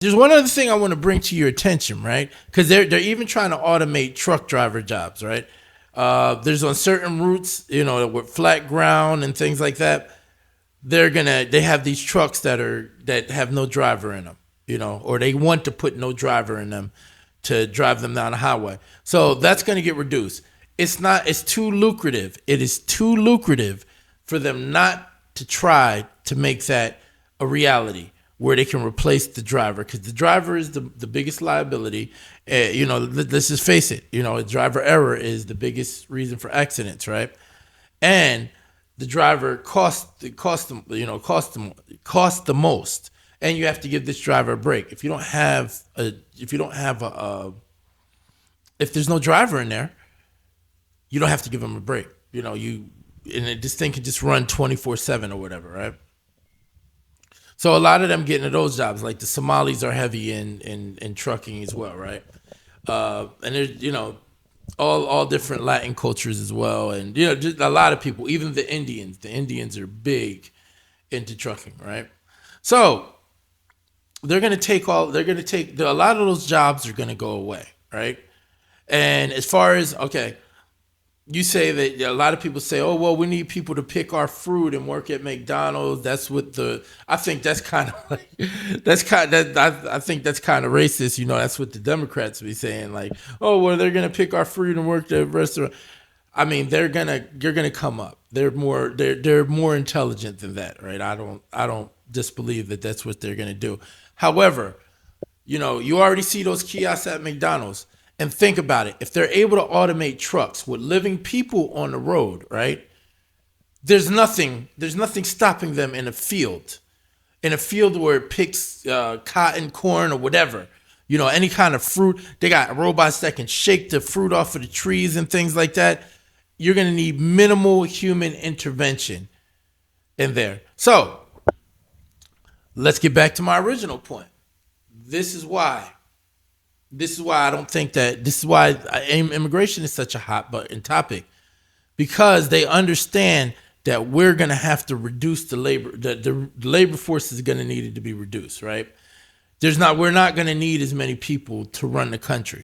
There's one other thing I want to bring to your attention, right? Because they're even trying to automate truck driver jobs, right? There's on certain routes, with flat ground and things like that. They have these trucks that have no driver in them, or they want to put no driver in them to drive them down the highway. So that's going to get reduced. It's too lucrative. It is too lucrative for them not to try to make that a reality where they can replace the driver, because the driver is the biggest liability. Let's just face it. Driver error is the biggest reason for accidents, right? And the driver cost the most, and you have to give this driver a break. If there's no driver in there, you don't have to give him a break. This thing can just run 24/7 or whatever, right? So a lot of them get into those jobs, like the Somalis are heavy in trucking as well, right? And there's all different Latin cultures as well, and just a lot of people, even the Indians. The Indians are big into trucking, right? So they're gonna take a lot of those jobs are gonna go away, right? And as far as you say that a lot of people say, oh, well, we need people to pick our fruit and work at McDonald's. I think that's kind of like, I think that's kind of racist. That's what the Democrats be saying, like, oh, well, they're going to pick our fruit and work at the restaurant. I mean, you're going to come up. They're more intelligent than that, right? I don't disbelieve that that's what they're going to do. However, you already see those kiosks at McDonald's. And think about it. If they're able to automate trucks with living people on the road, right? There's nothing stopping them in a field where it picks cotton, corn, or whatever. Any kind of fruit. They got robots that can shake the fruit off of the trees and things like that. You're going to need minimal human intervention in there. So let's get back to my original point. This is why I don't think that this is why immigration is such a hot button topic, because they understand that we're going to have to reduce the labor. The labor force is going to need to be reduced, right? We're not going to need as many people to run the country.